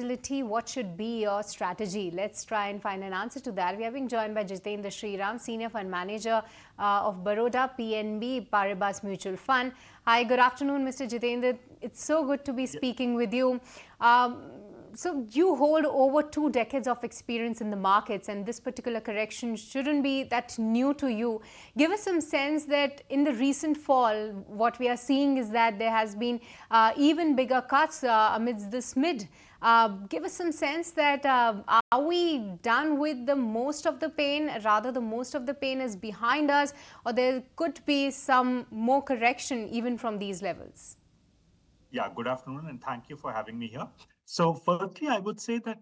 volatility, what should be your strategy? Let's try and find an answer to that. We are being joined by Jitendra Sriram, Senior Fund Manager of Baroda PNB Paribas Mutual Fund. Hi, good afternoon, Mr. Jitendra. It's so good to be speaking with you. So you hold over 2 decades of experience in the markets, and this particular correction shouldn't be that new to you. Give us some sense that in the recent fall, what we are seeing is that there has been even bigger cuts amidst this mid. Give us some sense that are we done with the most of the pain, rather the most of the pain is behind us, or there could be some more correction even from these levels? Yeah, good afternoon, and thank you for having me here. So firstly, I would say that,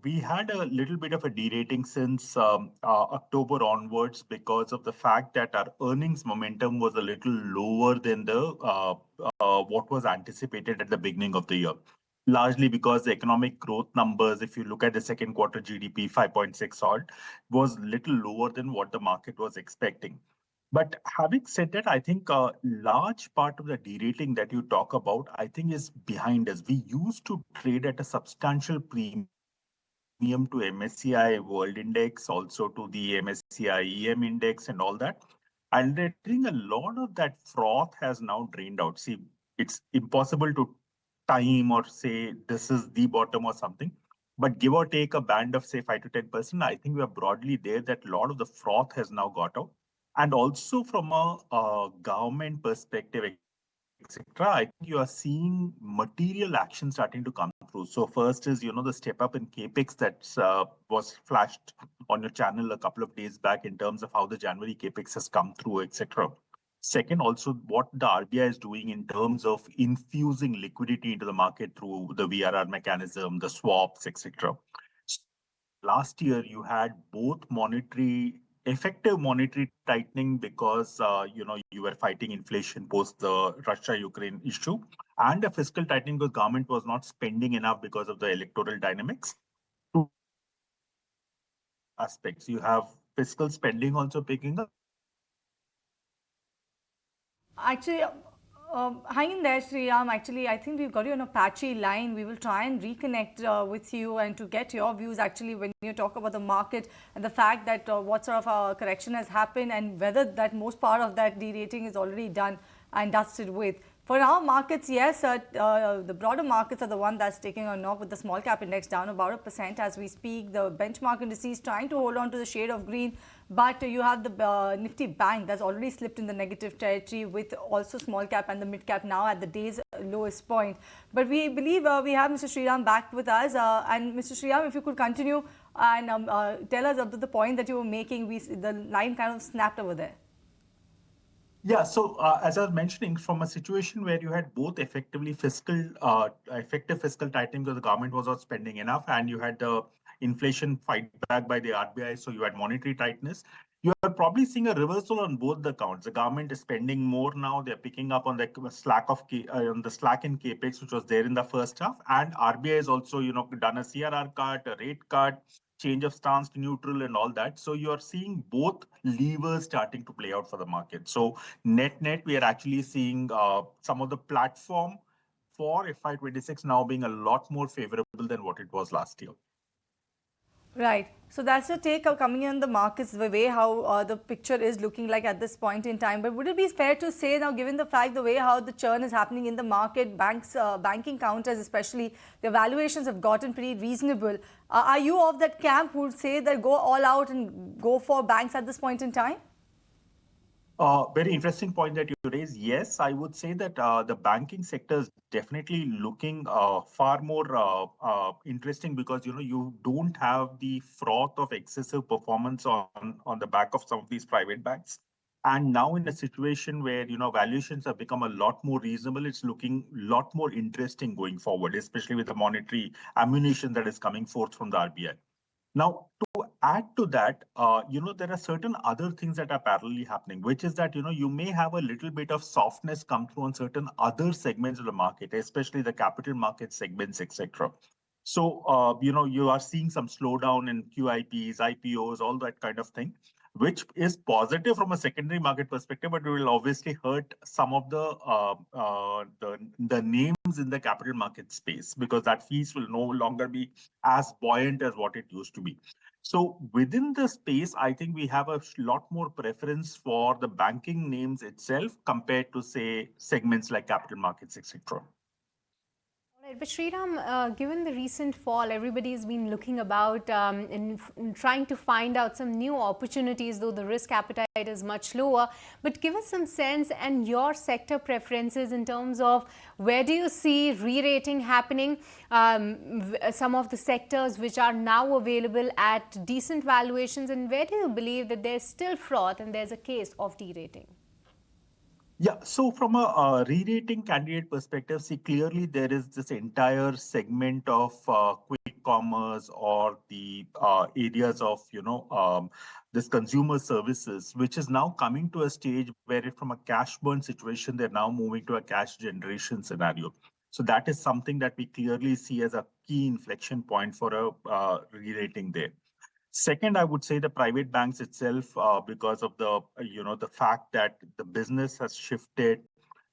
we had a little bit of a derating since October onwards because of the fact that our earnings momentum was a little lower than the what was anticipated at the beginning of the year. Largely because the economic growth numbers, if you look at the second quarter GDP, 5.6 odd, was little lower than what the market was expecting. But having said that, I think a large part of the derating that you talk about, I think is behind us. We used to trade at a substantial premium to MSCI World Index, also to the MSCI EM Index and all that. And I think a lot of that froth has now drained out. See, it's impossible to time or say this is the bottom or something. But give or take a band of say 5 to 10%, I think we are broadly there that a lot of the froth has now got out. And also from a government perspective, etc., I think you are seeing material action starting to come through. So first is, the step up in capex that was flashed on your channel a couple of days back in terms of how the January capex has come through, etc. Second, also what the RBI is doing in terms of infusing liquidity into the market through the VRR mechanism, the swaps, etc. Last year, you had both effective monetary tightening because you were fighting inflation post the Russia-Ukraine issue, and a fiscal tightening because government was not spending enough because of the electoral dynamics. Two aspects. You have fiscal spending also picking up. Actually, hang in there, Sriram. Actually, I think we've got you on a patchy line. We will try and reconnect with you and to get your views actually when you talk about the market and the fact that what sort of correction has happened and whether that most part of that derating is already done and dusted with. For our markets, yes, the broader markets are the one that's taking a knock with the small cap index down about 1% as we speak. The benchmark indices trying to hold on to the shade of green, but you have the Nifty Bank that's already slipped in the negative territory with also small cap and the mid cap now at the day's lowest point. But we believe we have Mr. Sriram back with us. And Mr. Sriram, if you could continue and tell us up to the point that you were making, the line kind of snapped over there. Yeah, so as I was mentioning, from a situation where you had both effective fiscal tightening because the government was not spending enough, and you had the inflation fight back by the RBI, so you had monetary tightness. You are probably seeing a reversal on both the counts. The government is spending more now; they're picking up on the slack in capex, which was there in the first half, and RBI has also, done a CRR cut, a rate cut, change of stance to neutral and all that. So you are seeing both levers starting to play out for the market. So net, we are actually seeing some of the platform for FY26 now being a lot more favorable than what it was last year. Right. So that's the take of coming in the markets, the way how the picture is looking like at this point in time. But would it be fair to say now, given the fact the way how the churn is happening in the market, banking counters especially, the valuations have gotten pretty reasonable. Are you of that camp who would say that go all out and go for banks at this point in time? Very interesting point that you raise. Yes, I would say that the banking sector is definitely looking far more interesting because you don't have the froth of excessive performance on the back of some of these private banks. And now in a situation where valuations have become a lot more reasonable, it's looking a lot more interesting going forward, especially with the monetary ammunition that is coming forth from the RBI. Now, to add to that, there are certain other things that are parallelly happening, which is that, you may have a little bit of softness come through on certain other segments of the market, especially the capital market segments, etc. So, you are seeing some slowdown in QIPs, IPOs, all that kind of thing. which is positive from a secondary market perspective, but it will obviously hurt some of the names in the capital market space, because that fees will no longer be as buoyant as what it used to be. So within the space, I think we have a lot more preference for the banking names itself compared to, say, segments like capital markets, etc. Right, but Sriram, given the recent fall, everybody has been looking about in trying to find out some new opportunities, though the risk appetite is much lower. But give us some sense and your sector preferences in terms of where do you see re-rating happening, some of the sectors which are now available at decent valuations, and where do you believe that there's still froth and there's a case of de-rating? Yeah, so from a re-rating candidate perspective, see, clearly there is this entire segment of quick commerce or the areas of, this consumer services, which is now coming to a stage where from a cash burn situation, they're now moving to a cash generation scenario. So that is something that we clearly see as a key inflection point for a re-rating there. Second, I would say the private banks itself, because of the fact that the business has shifted.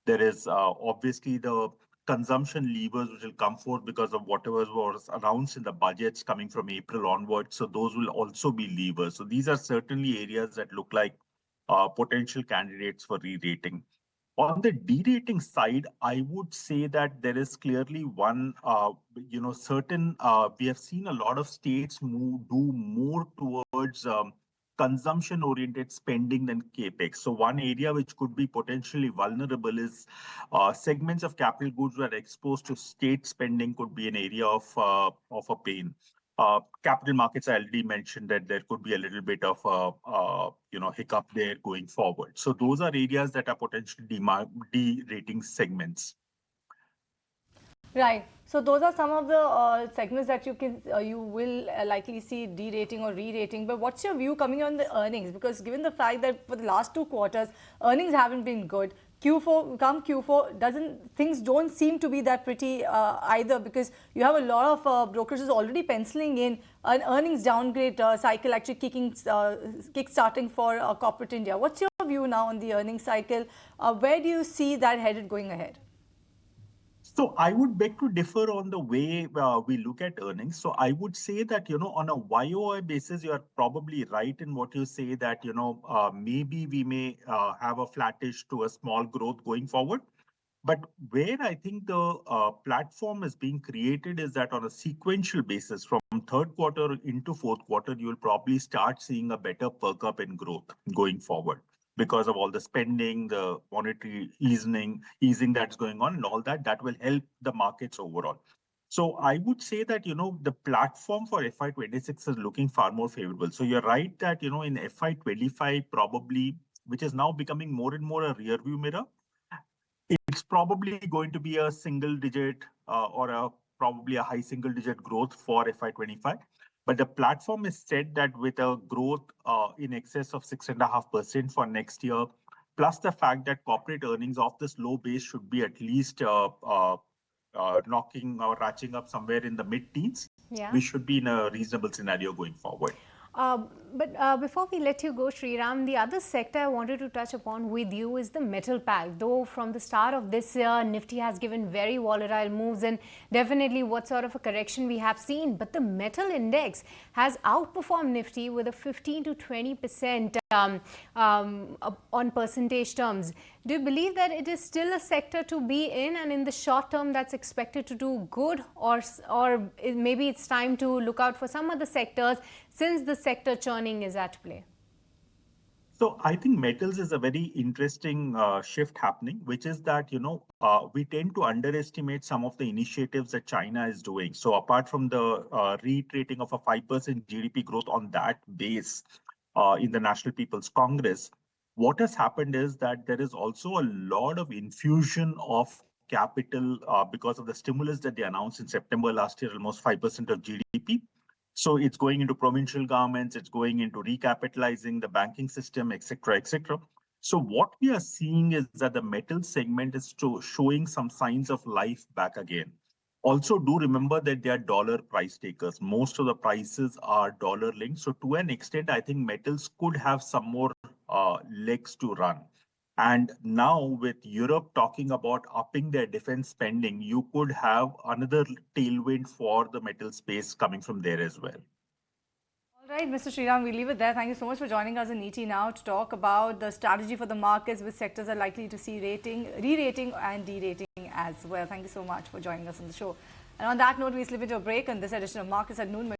There is obviously the consumption levers which will come forth because of whatever was announced in the budgets coming from April onwards. So those will also be levers. So these are certainly areas that look like potential candidates for re-rating. On the de-rating side, I would say that there is clearly one, certain, we have seen a lot of states do more towards consumption-oriented spending than capex. So one area which could be potentially vulnerable is segments of capital goods that are exposed to state spending could be an area of a pain. Capital markets, I already mentioned that there could be a little bit of a hiccup there going forward. So those are areas that are potentially de-rating segments. Right. So those are some of the segments that you will likely see de-rating or re-rating. But what's your view coming on the earnings? Because given the fact that for the last 2 quarters, earnings haven't been good. Q4 things don't seem to be that pretty either, because you have a lot of brokerages already penciling in an earnings downgrade cycle actually kick-starting for corporate India. What's your view now on the earnings cycle? Where do you see that headed going ahead? So I would beg to differ on the way we look at earnings. So I would say that, on a YOI basis, you are probably right in what you say that, maybe we may have a flattish to a small growth going forward. But where I think the platform is being created is that on a sequential basis, from third quarter into fourth quarter, you will probably start seeing a better perk up in growth going forward, because of all the spending, the monetary easing that's going on, and all that will help the markets overall. So I would say that, the platform for FY26 is looking far more favorable. So you're right that, in FY25, probably, which is now becoming more and more a rear view mirror, it's probably going to be a single digit or probably a high single digit growth for FY25. But the platform is said that with a growth in excess of 6.5% for next year, plus the fact that corporate earnings off this low base should be at least knocking or ratcheting up somewhere in the mid-teens, we should be in a reasonable scenario going forward. But before we let you go, Sriram, the other sector I wanted to touch upon with you is the metal pack. Though from the start of this year, Nifty has given very volatile moves and definitely what sort of a correction we have seen. But the metal index has outperformed Nifty with a 15 to 20% on percentage terms. Do you believe that it is still a sector to be in, and in the short term that's expected to do good, or maybe it's time to look out for some other sectors since the sector churning is at play? So I think metals is a very interesting shift happening, which is that, we tend to underestimate some of the initiatives that China is doing. So apart from the reiterating of a 5% GDP growth on that base in the National People's Congress, what has happened is that there is also a lot of infusion of capital because of the stimulus that they announced in September last year, almost 5% of GDP. So it's going into provincial governments, it's going into recapitalizing the banking system, etc., etc. So what we are seeing is that the metal segment is showing some signs of life back again. Also, do remember that they are dollar price takers. Most of the prices are dollar linked. So, to an extent, I think metals could have some more legs to run. And now, with Europe talking about upping their defense spending, you could have another tailwind for the metal space coming from there as well. All right, Mr. Sriram, we'll leave it there. Thank you so much for joining us in ET Now to talk about the strategy for the markets, which sectors are likely to see re-rating and de-rating as well. Thank you so much for joining us on the show. And on that note, we slip into a break on this edition of Markets at Noon.